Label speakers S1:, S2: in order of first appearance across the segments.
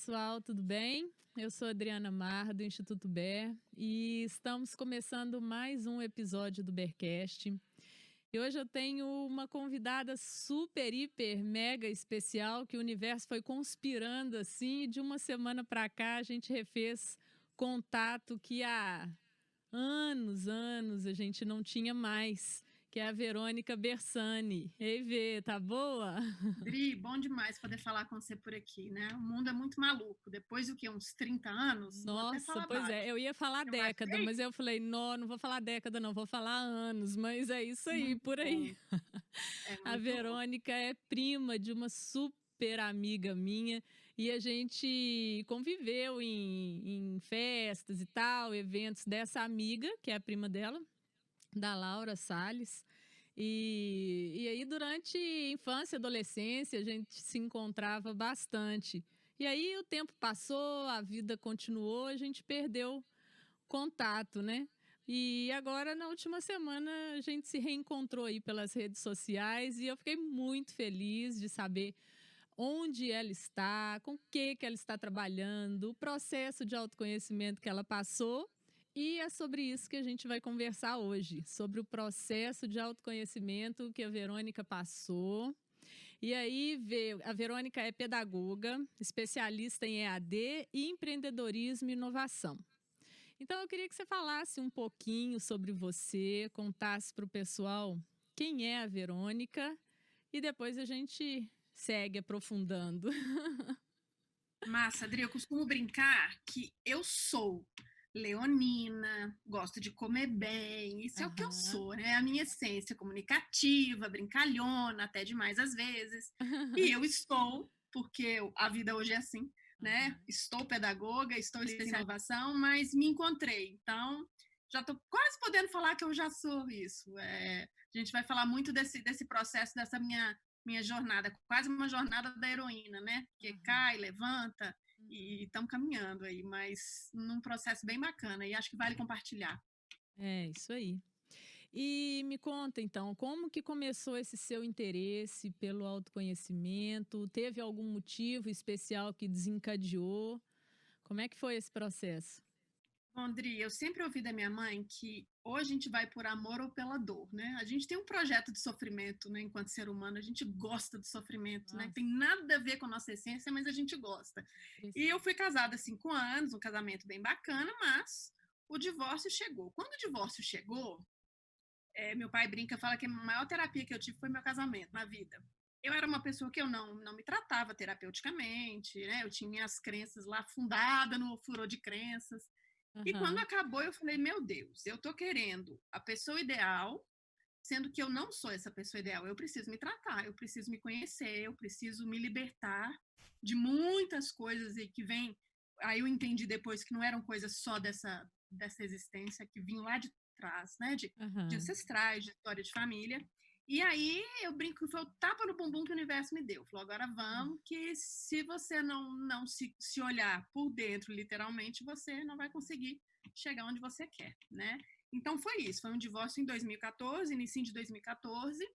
S1: pessoal, tudo bem? Eu sou Adriana Marra, do Instituto Ber, e estamos começando mais um episódio do Bercast. E hoje eu tenho uma convidada super, hiper, mega especial, que o universo foi conspirando assim, e de uma semana para cá a gente refez contato que há anos a gente não tinha mais, que é a Verônica Bersani. Ei, Vê, tá boa?
S2: Dri, bom demais poder falar com você por aqui, né? O mundo é muito maluco. Depois do que, uns 30 anos, vou até
S1: Nossa,
S2: falar
S1: pois é,
S2: baixo.
S1: eu ia falar
S2: Eu
S1: década,
S2: achei
S1: mas eu falei, não vou falar década não, vou falar anos, mas é isso aí,
S2: muito
S1: por aí.
S2: bom, é
S1: A
S2: muito bom.
S1: Verônica é prima de uma super amiga minha e a gente conviveu em festas e tal, eventos dessa amiga, que é a prima dela, da Laura Salles. E aí, durante infância e adolescência, a gente se encontrava bastante. E aí, o tempo passou, a vida continuou, a gente perdeu contato, né? E agora, na última semana, a gente se reencontrou aí pelas redes sociais e eu fiquei muito feliz de saber onde ela está, com o que ela está trabalhando, o processo de autoconhecimento que ela passou. E é sobre isso que a gente vai conversar hoje, sobre o processo de autoconhecimento que a Verônica passou. E aí, a Verônica é pedagoga, especialista em EAD e empreendedorismo e inovação. Então, eu queria que você falasse um pouquinho sobre você, contasse para o pessoal quem é a Verônica e depois a gente segue aprofundando.
S2: Massa, Adri, eu costumo brincar que eu sou leonina, gosto de comer bem, isso é o que eu
S1: Aham.
S2: sou, né? A minha essência comunicativa, brincalhona, até demais às vezes. E eu estou, porque a vida hoje é assim, né?
S1: Aham.
S2: Estou pedagoga, estou especialista em inovação, mas me encontrei. Então, já estou quase podendo falar que eu já sou isso. A gente vai falar muito desse processo, dessa minha jornada, quase uma jornada da heroína, né? Que
S1: Aham.
S2: cai, levanta e estamos caminhando aí, mas num processo bem bacana e acho que vale compartilhar.
S1: É, isso aí. E me conta então, como que começou esse seu interesse pelo autoconhecimento? Teve algum motivo especial que desencadeou? Como é que foi esse processo?
S2: Andri, eu sempre ouvi da minha mãe que ou a gente vai por amor ou pela dor, né? A gente tem um projeto de sofrimento, né? Enquanto ser humano, a gente gosta de sofrimento, né? Tem
S1: Nossa,
S2: nada a ver com a nossa essência, mas a gente gosta. E eu
S1: precisa.
S2: fui casada há 5 anos, um casamento bem bacana, mas o divórcio chegou. Quando o divórcio chegou, meu pai brinca, fala que a maior terapia que eu tive foi meu casamento na vida. Eu era uma pessoa que eu não me tratava terapeuticamente, né? Eu tinha minhas crenças lá fundadas no furor de crenças. E quando
S1: Aham.
S2: acabou, eu falei, meu Deus, eu tô querendo a pessoa ideal, sendo que eu não sou essa pessoa ideal. Eu preciso me tratar, eu preciso me conhecer, eu preciso me libertar de muitas coisas e que vem. Aí eu entendi depois que não eram coisas só dessa existência, que vinham lá de trás, né? De
S1: Aham.
S2: ancestrais, de história de família. E aí eu brinco que foi o tapa no bumbum que o universo me deu. Falou, agora vamos, que se você não se olhar por dentro, literalmente, você não vai conseguir chegar onde você quer, né? Então foi isso, foi um divórcio em 2014, início de 2014,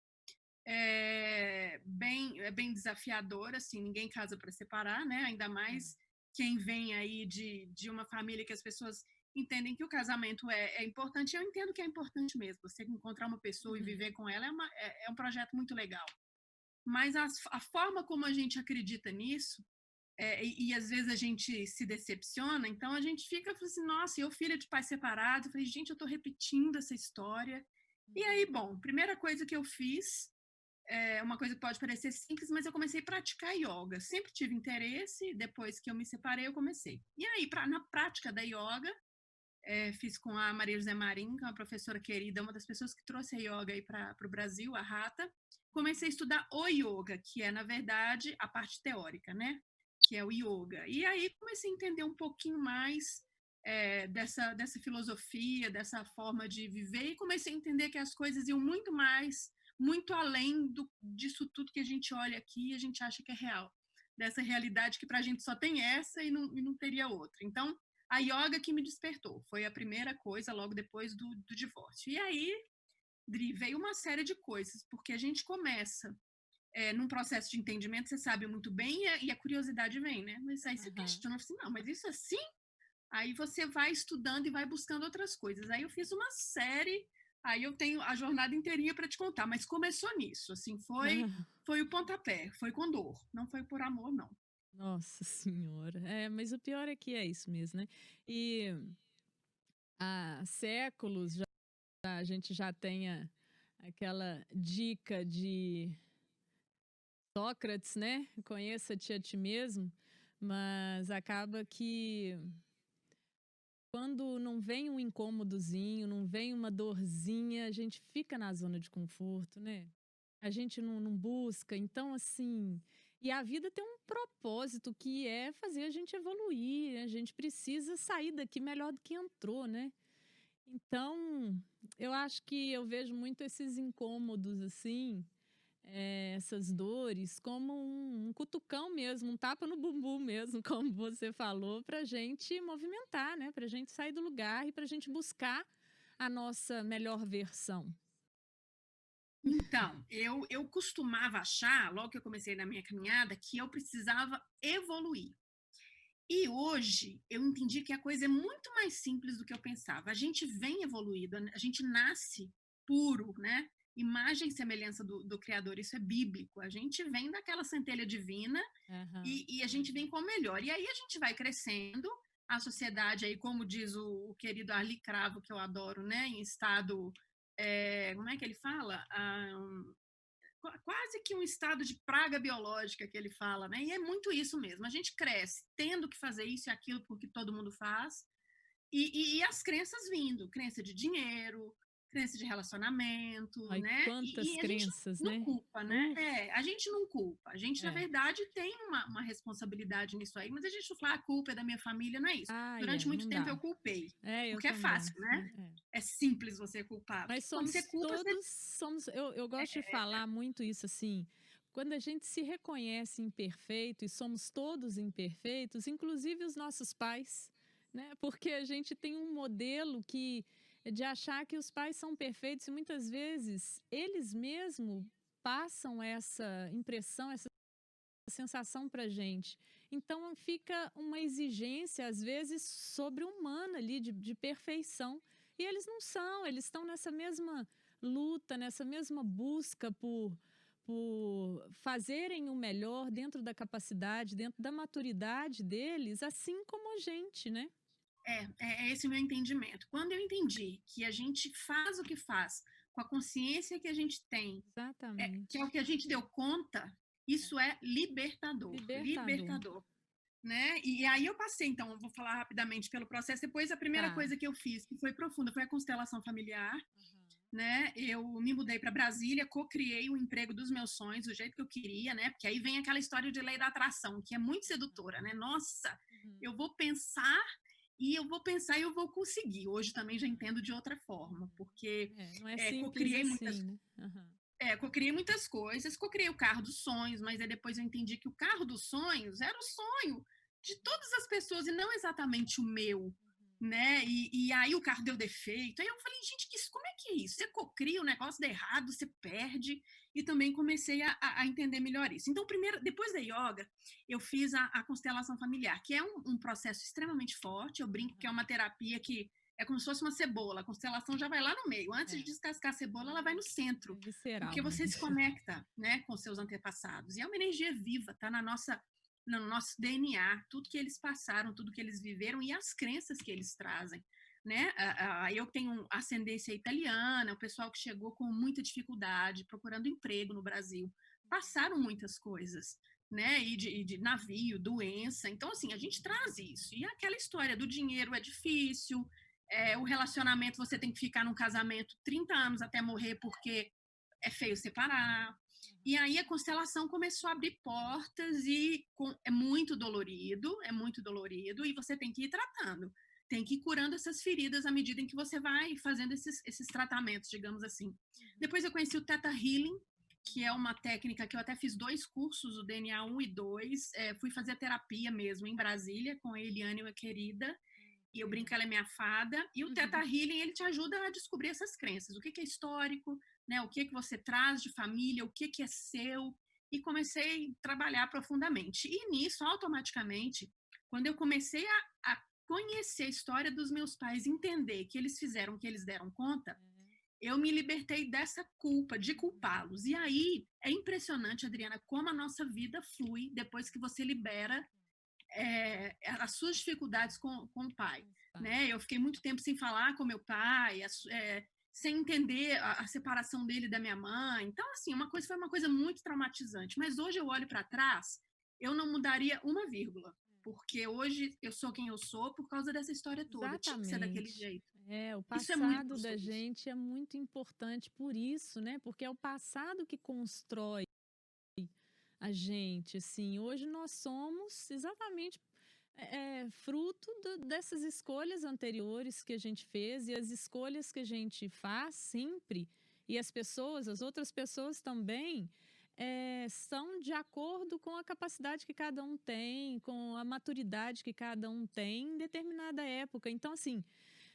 S2: bem desafiador, assim, ninguém casa para separar, né? Ainda mais quem vem aí de uma família que as pessoas entendem que o casamento é importante. Eu entendo que é importante mesmo. Você encontrar uma pessoa e
S1: Uhum.
S2: viver com ela é um projeto muito legal. Mas a forma como a gente acredita nisso, e às vezes a gente se decepciona, então a gente fica assim, nossa, eu filha de pais separados, eu falei, gente, eu estou repetindo essa história. E aí,
S1: Uhum.
S2: bom, primeira coisa que eu fiz uma coisa que pode parecer simples, mas eu comecei a praticar yoga. Sempre tive interesse, depois que eu me separei, eu comecei. E aí, na prática da yoga, fiz com a Maria José Marim, que é uma professora querida, uma das pessoas que trouxe a yoga aí para o Brasil, a Rata. Comecei a estudar o yoga, que é, na verdade, a parte teórica, né? Que é o yoga. E aí comecei a entender um pouquinho mais dessa filosofia, dessa forma de viver, e comecei a entender que as coisas iam muito além disso tudo que a gente olha aqui e a gente acha que é real. Dessa realidade que para a gente só tem essa e não teria outra. Então, a yoga que me despertou. Foi a primeira coisa logo depois do divórcio. E aí, Dri, veio uma série de coisas, porque a gente começa num processo de entendimento, você sabe muito bem e a curiosidade vem, né? Mas aí você
S1: Aham.
S2: questiona assim, não, mas isso assim? Aí você vai estudando e vai buscando outras coisas. Aí eu fiz uma série, aí eu tenho a jornada inteirinha para te contar, mas começou nisso, assim, foi o pontapé, foi com dor, não foi por amor, não.
S1: Nossa senhora. É, mas o pior é que é isso mesmo, né. E há séculos já a gente já tem aquela dica de Sócrates, né, conheça-te a ti mesmo, mas acaba que quando não vem um incômodozinho, não vem uma dorzinha, a gente fica na zona de conforto, né. A gente não busca, então assim, e a vida tem um propósito que é fazer a gente evoluir, a gente precisa sair daqui melhor do que entrou, né. Então, eu acho que eu vejo muito esses incômodos, assim, essas dores como um cutucão mesmo, um tapa no bumbum mesmo, como você falou, pra gente movimentar, né, pra gente sair do lugar e pra gente buscar a nossa melhor versão.
S2: Então, eu costumava achar, logo que eu comecei na minha caminhada, que eu precisava evoluir. E hoje eu entendi que a coisa é muito mais simples do que eu pensava. A gente vem evoluído, a gente nasce puro, né? Imagem e semelhança do Criador, isso é bíblico. A gente vem daquela centelha divina
S1: Aham.
S2: e a gente vem com o melhor. E aí a gente vai crescendo, a sociedade aí, como diz o querido Arli Cravo, que eu adoro, né? Em estado, como é que ele fala? Quase que um estado de praga biológica que ele fala, né? E é muito isso mesmo. A gente cresce tendo que fazer isso e aquilo porque todo mundo faz, e as crenças vindo, crença de dinheiro, crença de relacionamento,
S1: Ai,
S2: né?
S1: quantas
S2: E a gente
S1: crenças,
S2: não
S1: né?
S2: culpa, né?
S1: Uf,
S2: A gente não culpa. A gente, na
S1: é.
S2: verdade, tem uma responsabilidade nisso aí, mas a gente não fala a culpa é da minha família, não é isso.
S1: Ai,
S2: Durante
S1: é,
S2: muito
S1: não
S2: tempo eu
S1: dá.
S2: culpei,
S1: É, eu
S2: porque é
S1: também.
S2: fácil, né? É simples você culpar.
S1: Mas
S2: Porque quando você
S1: somos
S2: culpa, você.
S1: todos, somos, eu gosto de falar muito isso assim, quando a gente se reconhece imperfeito e somos todos imperfeitos, inclusive os nossos pais, né? Porque a gente tem um modelo que de achar que os pais são perfeitos e muitas vezes eles mesmos passam essa impressão, essa sensação para gente. Então fica uma exigência, às vezes, sobre-humana ali, de perfeição. E eles não são, eles estão nessa mesma luta, nessa mesma busca por fazerem o melhor dentro da capacidade, dentro da maturidade deles, assim como a gente, né?
S2: É esse o meu entendimento. Quando eu entendi que a gente faz o que faz com a consciência que a gente tem, que é o
S1: Exatamente.
S2: que a gente deu conta,
S1: É.
S2: isso é libertador,
S1: Libertador.
S2: libertador, né? E aí eu passei, então, eu vou falar rapidamente pelo processo. Depois, a primeira
S1: Tá.
S2: coisa que eu fiz, que foi profunda, foi a constelação familiar,
S1: Aham.
S2: né? Eu me mudei para Brasília, co-criei o emprego dos meus sonhos, do jeito que eu queria, né? Porque aí vem aquela história de lei da atração, que é muito sedutora, né? Nossa,
S1: Uhum.
S2: eu vou pensar e eu vou pensar e eu vou conseguir. Hoje também já
S1: Aham.
S2: entendo de outra forma, porque
S1: É, não é
S2: é,
S1: simples
S2: co-criei
S1: assim,
S2: muitas,
S1: né? Aham.
S2: co-criei muitas coisas, co-criei o carro dos sonhos, mas aí depois eu entendi que o carro dos sonhos era o sonho de todas as pessoas e não exatamente o meu, né? E aí o carro deu defeito. Aí eu falei, gente, como é que é isso? Você cocria, o negócio dá errado, você perde. E também comecei a entender melhor isso. Então, primeiro, depois da yoga, eu fiz a constelação familiar, que é um processo extremamente forte. Eu brinco que é uma terapia que é como se fosse uma cebola. A constelação já vai lá no meio. Antes de
S1: É.
S2: descascar a cebola, ela vai no
S1: É
S2: centro,
S1: visceral
S2: porque você
S1: mesmo.
S2: se conecta, né, com seus antepassados. E é uma energia viva, tá no nosso DNA, tudo que eles passaram, tudo que eles viveram e as crenças que eles trazem, né? Eu tenho ascendência italiana, o pessoal que chegou com muita dificuldade, procurando emprego no Brasil, passaram muitas coisas, né? E de navio, doença. Então, assim, a gente traz isso. E aquela história do dinheiro é difícil, o relacionamento você tem que ficar num casamento 30 anos até morrer porque é feio separar. E aí a constelação começou a abrir portas e é muito dolorido e você tem que ir tratando, tem que ir curando essas feridas à medida em que você vai fazendo esses tratamentos, digamos assim. Depois eu conheci o Theta Healing, que é uma técnica que eu até fiz 2 cursos, o DNA 1 e 2, fui fazer terapia mesmo em Brasília com a Eliane, uma querida, e eu brinco que
S1: Legal.
S2: ela é minha fada, e o Theta Healing, ele te ajuda a descobrir essas crenças, o que é histórico, né, o que você traz de família, o que é seu, e comecei a trabalhar profundamente. E nisso, automaticamente, quando eu comecei a conhecer a história dos meus pais, entender que eles fizeram o que eles deram conta, eu me libertei dessa culpa, de culpá-los. E aí é impressionante, Adriana, como a nossa vida flui depois que você libera as suas dificuldades com o pai. Né? Eu fiquei muito tempo sem falar com meu pai, sem entender a separação dele da minha mãe. Então, assim, foi uma coisa muito traumatizante. Mas hoje eu olho para trás, eu não mudaria uma vírgula. Porque hoje eu sou quem eu sou por causa dessa história toda. Tinha que ser daquele
S1: Exatamente.
S2: jeito.
S1: O
S2: Isso é muito
S1: passado da
S2: gostoso.
S1: gente é muito importante por isso, né? Porque é o passado que constrói a gente, assim. Hoje nós somos exatamente fruto dessas escolhas anteriores que a gente fez e as escolhas que a gente faz sempre, e as outras pessoas também, são de acordo com a capacidade que cada um tem, com a maturidade que cada um tem em determinada época. Então, assim,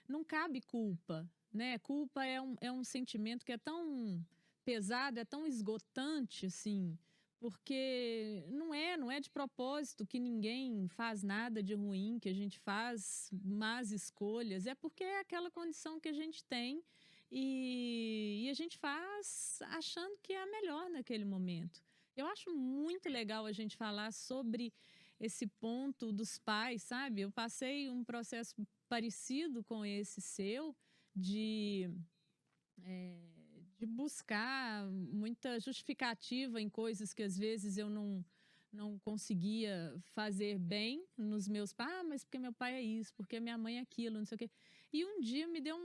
S1: não cabe culpa, né? Culpa é um sentimento que é tão pesado, é tão esgotante, assim, porque não é de propósito que ninguém faz nada de ruim, que a gente faz más escolhas, é porque é aquela condição que a gente tem e a gente faz achando que é a melhor naquele momento. Eu acho muito legal a gente falar sobre esse ponto dos pais, sabe? Eu passei um processo parecido com esse seu, de, é, de buscar muita justificativa em coisas que às vezes eu não conseguia fazer bem nos meus pais. Ah, mas porque meu pai é isso, porque minha mãe é aquilo, não sei o quê. E um dia me deu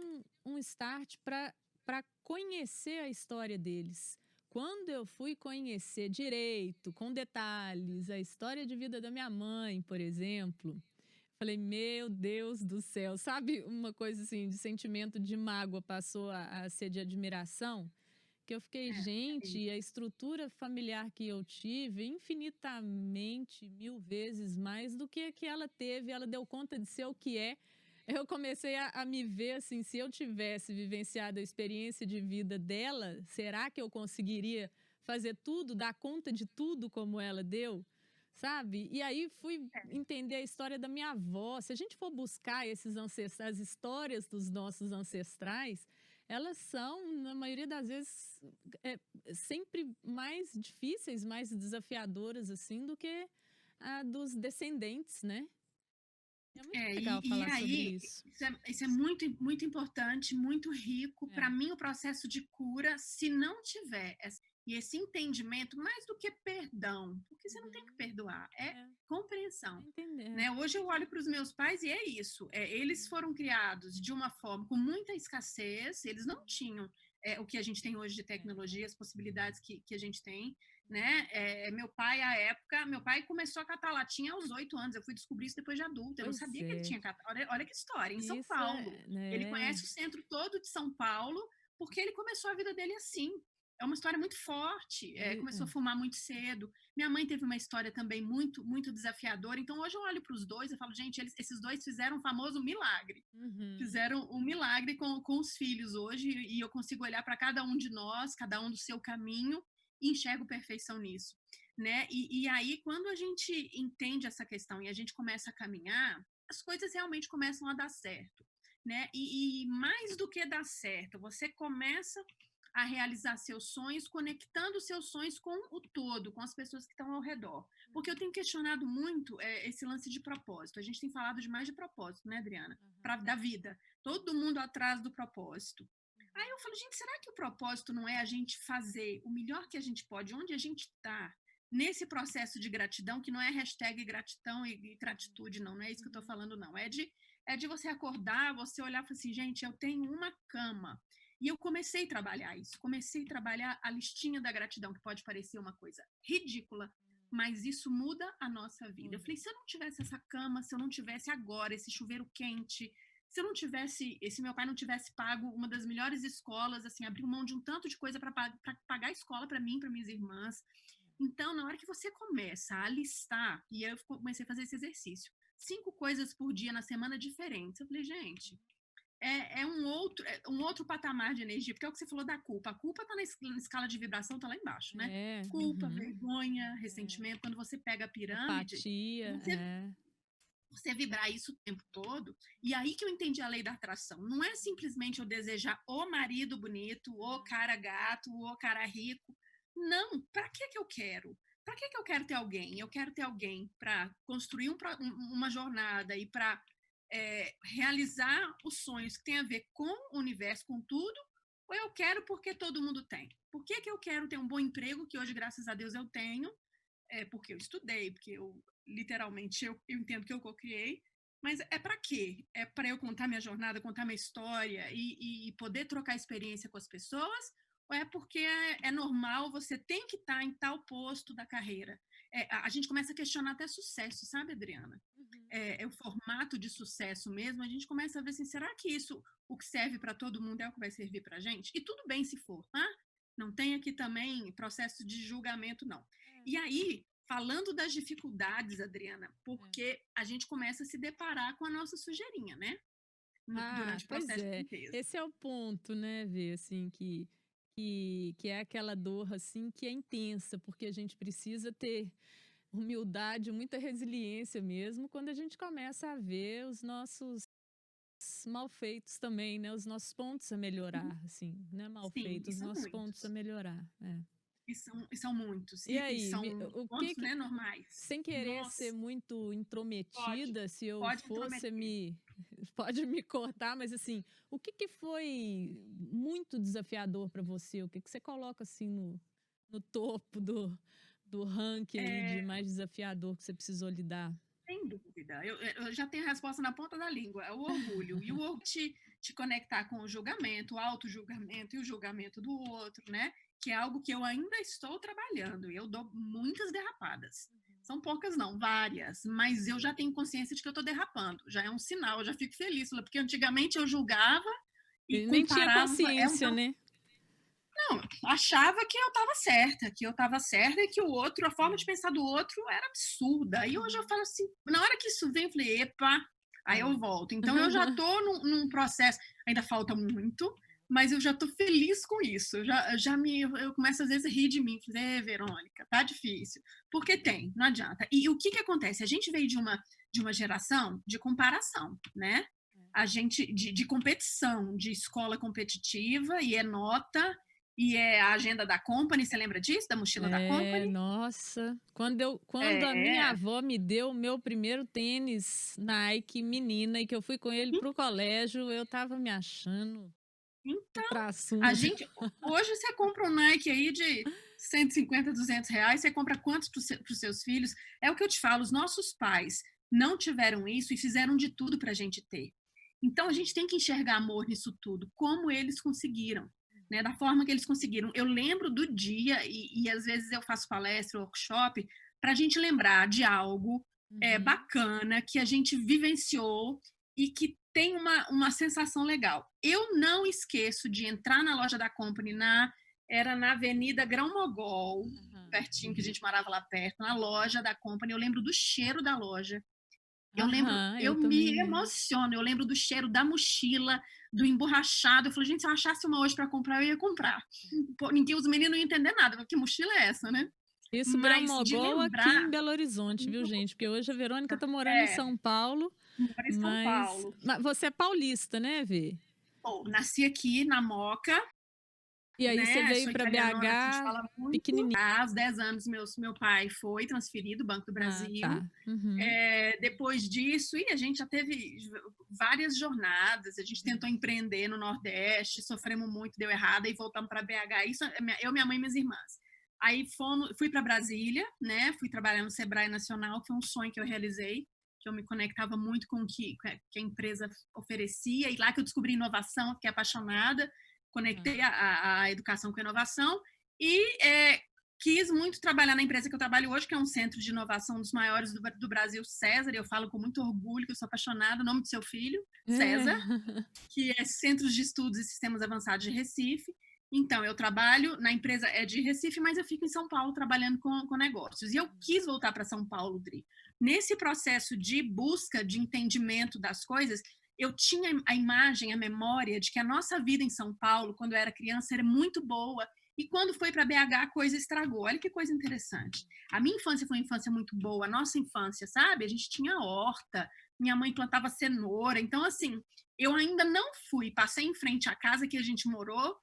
S1: um start para conhecer a história deles. Quando eu fui conhecer direito, com detalhes, a história de vida da minha mãe, por exemplo, falei, meu Deus do céu, sabe uma coisa assim, de sentimento de mágoa passou a ser de admiração? Que eu fiquei,
S2: É
S1: gente, a estrutura familiar que eu tive, infinitamente, 1000 vezes mais do que a que ela teve, ela deu conta de ser o que é. Eu comecei a me ver assim, se eu tivesse vivenciado a experiência de vida dela, será que eu conseguiria fazer tudo, dar conta de tudo como ela deu? Sabe? E aí fui entender a história da minha avó. Se a gente for buscar esses ancestrais, as histórias dos nossos ancestrais, elas são, na maioria das vezes, sempre mais difíceis, mais desafiadoras, assim, do que a dos descendentes, né? É muito legal
S2: E
S1: falar sobre
S2: aí,
S1: isso.
S2: isso é muito, muito importante, muito rico. Para
S1: É.
S2: mim, o processo de cura, se não tiver e esse entendimento, mais do que perdão, porque você não tem que
S1: Uhum.
S2: perdoar, é
S1: É,
S2: compreensão.
S1: entender.
S2: Né? Hoje eu olho para os meus pais e é isso. Eles foram criados de uma forma com muita escassez, eles não tinham o que a gente tem hoje de tecnologia, as possibilidades que a gente tem. Né? Meu pai, à época, meu pai começou a catar latinha aos 8 anos. Eu fui descobrir isso depois de adulta. Eu não
S1: Pois
S2: sabia que ele
S1: é.
S2: tinha catado. Olha que história, em São
S1: Isso
S2: Paulo. Ele
S1: né?
S2: conhece o centro todo de São Paulo porque ele começou a vida dele assim. É uma história muito forte. Começou a fumar muito cedo. Minha mãe teve uma história também muito, muito desafiadora. Então, hoje eu olho para os dois e falo, gente, esses dois fizeram o famoso milagre.
S1: Uhum.
S2: Fizeram um milagre com os filhos hoje. E eu consigo olhar para cada um de nós, cada um do seu caminho, e enxergo perfeição nisso. Né? E aí, quando a gente entende essa questão e a gente começa a caminhar, as coisas realmente começam a dar certo. Né? E mais do que dar certo, você começa a realizar seus sonhos, conectando seus sonhos com o todo, com as pessoas que estão ao redor. Porque eu tenho questionado muito esse lance de propósito. A gente tem falado demais de propósito, né, Adriana? Da vida. Todo mundo atrás do propósito. Aí eu falo, gente, será que o propósito não é a gente fazer o melhor que a gente pode, onde a gente está, nesse processo de gratidão, que não é hashtag gratidão e gratitude, não é isso que eu estou falando, não. É de você acordar, você olhar e falar assim, gente, eu tenho uma cama. E eu comecei a trabalhar isso, comecei a trabalhar a listinha da gratidão, que pode parecer uma coisa ridícula, mas isso muda a nossa vida. Eu falei, se eu não tivesse essa cama, se eu não tivesse agora esse chuveiro quente, se eu não tivesse, se meu pai não tivesse pago uma das melhores escolas, assim, abriu mão de um tanto de coisa para pagar a escola para mim, para minhas irmãs. Então, na hora que você começa a listar, e eu comecei a fazer esse exercício, 5 coisas por dia na semana diferentes, eu falei, gente, é um outro um outro patamar de energia, porque é o que você falou da culpa. A culpa está na escala de vibração, está lá embaixo, né? Culpa, vergonha, ressentimento. Quando você pega a pirâmide,
S1: apatia,
S2: você vibrar isso o tempo todo, e aí que eu entendi a lei da atração. Não é simplesmente eu desejar o marido bonito, o cara gato, o cara rico. Não, para que eu quero? Para que eu quero ter alguém? Eu quero ter alguém para construir uma jornada e para realizar os sonhos que tem a ver com o universo, com tudo, ou eu quero porque todo mundo tem? Por que eu quero ter um bom emprego, que hoje, graças a Deus, eu tenho? Porque eu estudei, porque eu literalmente eu entendo que eu co-criei, mas é para quê? É para eu contar minha jornada, contar minha história e poder trocar experiência com as pessoas? Ou é porque é normal, você tem que estar em tal posto da carreira? A gente começa a questionar até sucesso, sabe, Adriana? É o formato de sucesso mesmo, a gente começa a ver assim, será que isso, o que serve para todo mundo é o que vai servir para a gente? E tudo bem se for, tá? Não tem aqui também processo de julgamento, não. E aí, falando das dificuldades, Adriana, porque a gente começa a se deparar com a nossa sujeirinha, né? Durante o processo de limpeza.
S1: Esse é o ponto, né, Vê, assim, que é aquela dor, assim, que é intensa, porque a gente precisa ter humildade, muita resiliência mesmo, quando a gente começa a ver os nossos malfeitos também, né, os nossos pontos a melhorar, assim, né, malfeitos, os nossos pontos a melhorar,
S2: E são muitos.
S1: E aí,
S2: são pontos, né, normais.
S1: Sem querer ser muito intrometida, se eu fosse pode me cortar, mas assim, o que foi muito desafiador para você? O que você coloca assim no topo do ranking aí de mais desafiador que você precisou lidar?
S2: Sem dúvida. Eu já tenho a resposta na ponta da língua. É o orgulho. E o orgulho te conectar com o julgamento, o auto-julgamento e o julgamento do outro, né? Que é algo que eu ainda estou trabalhando. E eu dou muitas derrapadas. São poucas, não, várias. Mas eu já tenho consciência de que eu estou derrapando. Já é um sinal, eu já fico feliz. Porque antigamente eu julgava e
S1: nem
S2: comparava.
S1: Tinha consciência, né?
S2: Não, achava que eu estava certa e que o outro, a forma de pensar do outro era absurda. E hoje eu falo assim, na hora que isso vem, eu falei, epa, aí eu volto. Então eu já tô num processo, ainda falta muito, mas eu já tô feliz com isso. Eu começo às vezes a rir de mim, falei, Verônica, tá difícil. Porque não adianta. E o que acontece? A gente veio de uma geração de comparação, né? A gente de competição, de escola competitiva, e é nota, e é a agenda da Company, você lembra disso? Da mochila da Company?
S1: Nossa, quando a minha avó me deu o meu primeiro tênis Nike, menina, e que eu fui com ele pro colégio, eu tava me achando.
S2: Então, hoje você compra um Nike aí de 150, 200 reais, você compra quantos para os seus filhos? É o que eu te falo, os nossos pais não tiveram isso e fizeram de tudo para a gente ter. Então, a gente tem que enxergar amor nisso tudo, como eles conseguiram. Né, da forma que eles conseguiram. Eu lembro do dia, e às vezes eu faço palestra, workshop, para a gente lembrar de algo bacana que a gente vivenciou e que tem uma sensação legal. Eu não esqueço de entrar na loja da Company, era na Avenida Grão-Mogol, pertinho, que a gente morava lá perto, na loja da Company. Eu lembro do cheiro da loja. Eu me emociono. Eu lembro do cheiro da mochila, do emborrachado. Eu falei, gente, se eu achasse uma hoje para comprar, eu ia comprar. Os meninos não iam entender nada, porque que mochila é essa, né?
S1: Isso, Grão-Mogol aqui em Belo Horizonte, viu, gente? Porque hoje a Verônica tá morando em São Paulo.
S2: Moro em São Paulo.
S1: Mas você é paulista, né, Vê?
S2: Nasci aqui na Moca.
S1: E aí você veio para BH pequenininho.
S2: Aos 10 anos, meu pai foi transferido do Banco do Brasil. Depois disso, a gente já teve várias jornadas. A gente tentou empreender no Nordeste, sofremos muito, deu errado, e voltamos para BH. Isso, eu, minha mãe e minhas irmãs. Aí fui para Brasília, né? Fui trabalhar no Sebrae Nacional, que foi um sonho que eu realizei, que eu me conectava muito com o que a empresa oferecia. E lá que eu descobri inovação, fiquei apaixonada. Conectei a educação com a inovação e quis muito trabalhar na empresa que eu trabalho hoje, que é um centro de inovação dos maiores do Brasil, César. Eu falo com muito orgulho que eu sou apaixonada, o nome do seu filho, César, que é Centros de Estudos e Sistemas Avançados de Recife. Então, eu trabalho na empresa de Recife, mas eu fico em São Paulo trabalhando com negócios. E eu quis voltar para São Paulo, Dri. Nesse processo de busca de entendimento das coisas, eu tinha a imagem, a memória de que a nossa vida em São Paulo, quando eu era criança, era muito boa. E quando foi para BH, a coisa estragou. Olha que coisa interessante. A minha infância foi uma infância muito boa, a nossa infância, sabe? A gente tinha horta, minha mãe plantava cenoura. Então, assim, eu ainda não fui, passei em frente à casa que a gente morou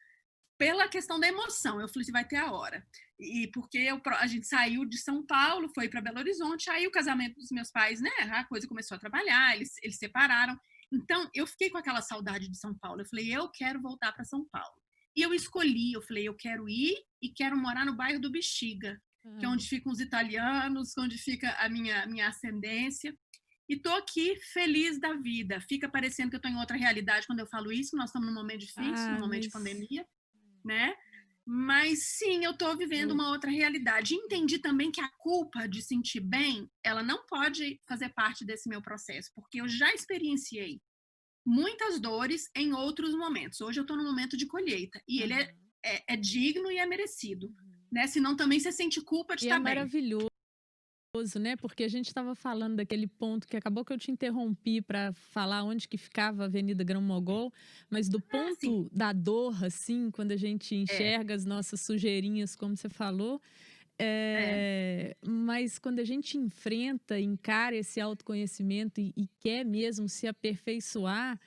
S2: pela questão da emoção. Eu falei assim, vai ter a hora. E porque a gente saiu de São Paulo, foi para Belo Horizonte, aí o casamento dos meus pais, né? A coisa começou a trabalhar, eles separaram. Então, eu fiquei com aquela saudade de São Paulo. Eu falei, eu quero voltar para São Paulo. E eu escolhi, eu falei, eu quero ir e quero morar no bairro do Bexiga, que é onde ficam os italianos, onde fica a minha ascendência. E tô aqui feliz da vida. Fica parecendo que eu tô em outra realidade quando eu falo isso. Nós estamos num momento difícil, num momento de pandemia, né? Mas sim, eu tô vivendo uma outra realidade. E entendi também que a culpa de sentir bem, ela não pode fazer parte desse meu processo, porque eu já experienciei muitas dores em outros momentos. Hoje eu estou no momento de colheita e ele é digno e é merecido, né? Senão também você sente culpa de estar bem.
S1: E é maravilhoso, né? Porque a gente estava falando daquele ponto que acabou que eu te interrompi para falar onde que ficava a Avenida Grão-Mogol, mas do ponto da dor, assim, quando a gente enxerga as nossas sujeirinhas, como você falou, mas quando a gente enfrenta, encara esse autoconhecimento e quer mesmo se aperfeiçoar,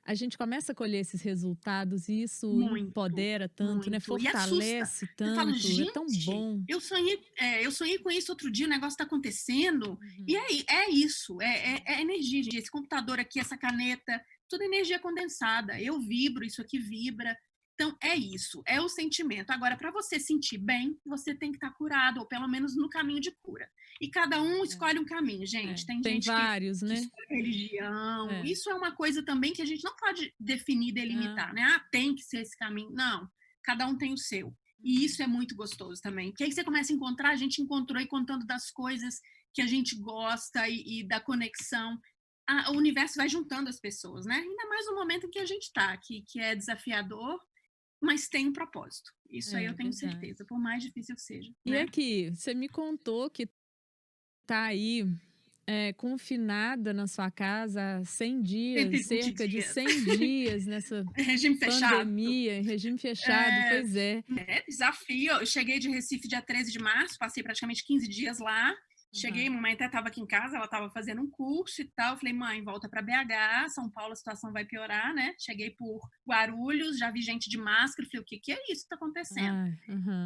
S1: a gente começa a colher esses resultados e isso empodera tanto, né? Fortalece tanto, fala,
S2: gente,
S1: é tão bom.
S2: Eu sonhei com isso outro dia, o negócio está acontecendo. E é isso, é energia, gente. Esse computador aqui, essa caneta, tudo energia condensada. Eu vibro, isso aqui vibra. Então, é isso, é o sentimento. Agora, para você sentir bem, você tem que estar curado, ou pelo menos no caminho de cura. E cada um escolhe um caminho, gente. Tem gente
S1: vários,
S2: que
S1: né?
S2: escolhe religião. Isso é uma coisa também que a gente não pode definir, delimitar, né? Ah, tem que ser esse caminho. Não, cada um tem o seu. E isso é muito gostoso também. Porque aí você começa a encontrar, a gente encontrou e contando das coisas que a gente gosta e da conexão. O universo vai juntando as pessoas, né? Ainda mais no momento em que a gente está, que é desafiador, mas tem um propósito. Isso aí eu tenho certeza, por mais difícil que seja.
S1: E
S2: né?
S1: aqui, você me contou que tá aí confinada na sua casa há 100 dias, cerca de 100 dias nessa
S2: regime
S1: pandemia, regime fechado, pois é.
S2: Desafio. Eu cheguei de Recife dia 13 de março, passei praticamente 15 dias lá. Cheguei, mamãe até estava aqui em casa, ela estava fazendo um curso e tal. Eu falei, mãe, volta para BH, São Paulo a situação vai piorar, né? Cheguei por Guarulhos, já vi gente de máscara, falei, o que é isso que está acontecendo?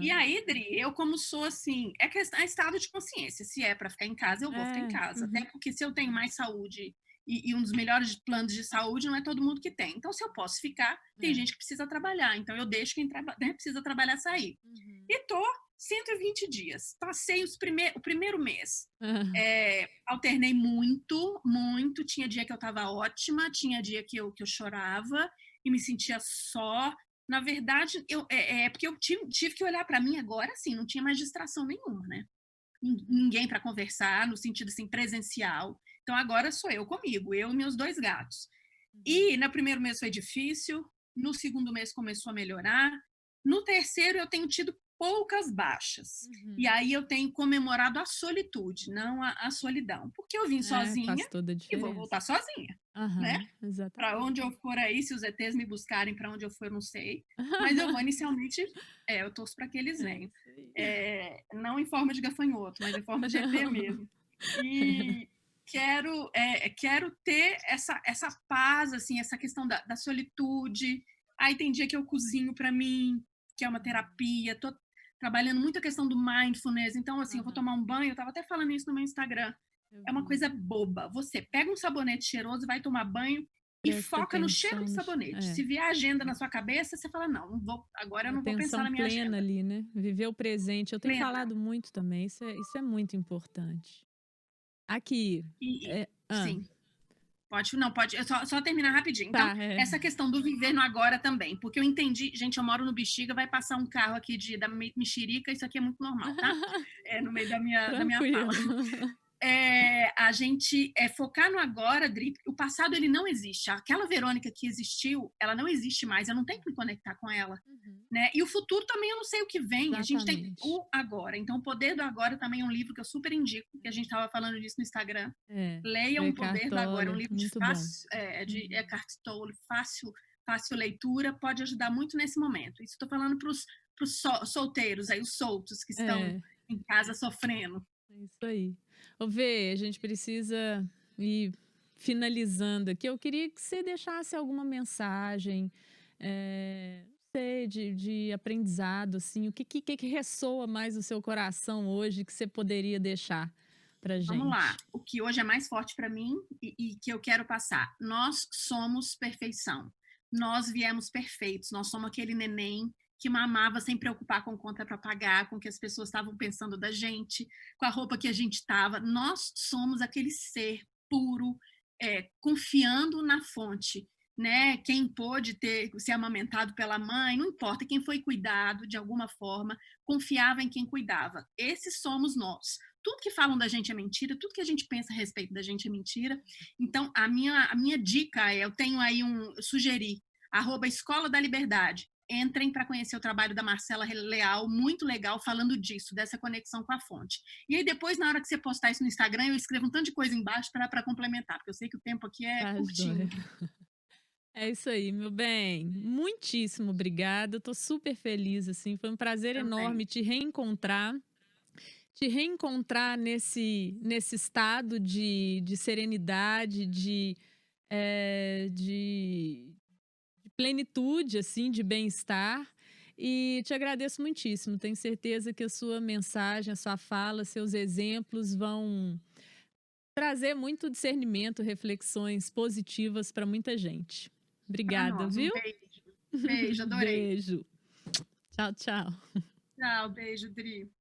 S2: E aí, Dri, eu como sou assim, é estado de consciência. Se é para ficar em casa, eu vou ficar em casa. Até porque se eu tenho mais saúde e um dos melhores planos de saúde, não é todo mundo que tem. Então, se eu posso ficar, tem gente que precisa trabalhar. Então, eu deixo quem precisa trabalhar sair. E tô 120 dias. Passei o primeiro mês. Alternei muito. Tinha dia que eu estava ótima, tinha dia que eu chorava e me sentia só. Na verdade, porque eu tive que olhar para mim agora, assim, não tinha mais distração nenhuma, né? Ninguém para conversar, no sentido assim, presencial. Então, agora sou eu comigo, eu e meus 2 gatos. E no primeiro mês foi difícil, no segundo mês começou a melhorar, no terceiro eu tenho tido poucas baixas. E aí eu tenho comemorado a solitude, não a solidão. Porque eu vim sozinha e vou voltar sozinha. Né? Para onde eu for aí, se os ETs me buscarem para onde eu for, eu não sei. Mas eu vou inicialmente, eu torço para que eles venham. Não em forma de gafanhoto, mas em forma de ET mesmo. E quero ter essa paz, assim, essa questão da solitude. Aí tem dia que eu cozinho para mim, que é uma terapia. Tô trabalhando muito a questão do mindfulness. Então, assim, eu vou tomar um banho. Eu estava até falando isso no meu Instagram. É uma coisa boba. Você pega um sabonete cheiroso, vai tomar banho e foca no cheiro do sabonete. Se vier a agenda na sua cabeça, você fala, não vou, agora eu não vou pensar na minha agenda.
S1: Ali, né? Viver o presente. Eu tenho falado muito também. Isso é muito importante. Aqui.
S2: Sim. Pode. Só terminar rapidinho. Então, essa questão do viver no agora também. Porque eu entendi, gente, eu moro no Bexiga, vai passar um carro aqui da Mexerica, isso aqui é muito normal, tá? No meio da minha fala. a gente focar no agora, Dri. O passado, ele não existe. Aquela Verônica que existiu, ela não existe mais. Eu não tenho que me conectar com ela. Né? E o futuro também eu não sei o que vem.
S1: Exatamente.
S2: A gente tem o agora. Então, O Poder do Agora também é um livro que eu super indico, que a gente estava falando disso no Instagram. Leiam O Poder do Agora. É um livro de fácil, de Eckhart Tolle, fácil leitura, pode ajudar muito nesse momento. Isso estou falando para os solteiros, aí, os soltos que estão em casa sofrendo.
S1: É isso aí. Ô, Vê, a gente precisa ir finalizando aqui. Eu queria que você deixasse alguma mensagem, não sei, de aprendizado, assim, o que ressoa mais no seu coração hoje que você poderia deixar pra gente?
S2: Vamos lá. O que hoje é mais forte para mim e que eu quero passar. Nós somos perfeição. Nós viemos perfeitos. Nós somos aquele neném que mamava sem preocupar com conta para pagar, com o que as pessoas estavam pensando da gente, com a roupa que a gente estava. Nós somos aquele ser puro, confiando na fonte. Né? Quem pôde ser amamentado pela mãe, não importa, quem foi cuidado de alguma forma, confiava em quem cuidava. Esses somos nós. Tudo que falam da gente é mentira, tudo que a gente pensa a respeito da gente é mentira. Então, a minha dica eu tenho aí sugeri, @Escola da Liberdade. Entrem para conhecer o trabalho da Marcela Leal, muito legal, falando disso, dessa conexão com a fonte. E aí depois, na hora que você postar isso no Instagram, eu escrevo um tanto de coisa embaixo para complementar, porque eu sei que o tempo aqui é curtinho.
S1: É isso aí, meu bem. Muitíssimo obrigada. Eu tô super feliz, assim. Foi um prazer enorme te reencontrar. Te reencontrar nesse estado de serenidade, de plenitude, assim, de bem-estar. E te agradeço muitíssimo. Tenho certeza que a sua mensagem, a sua fala, seus exemplos vão trazer muito discernimento, reflexões positivas para muita gente. Obrigada, viu?
S2: Um beijo. Beijo, adorei.
S1: Beijo. Tchau, tchau.
S2: Tchau, beijo, Dri.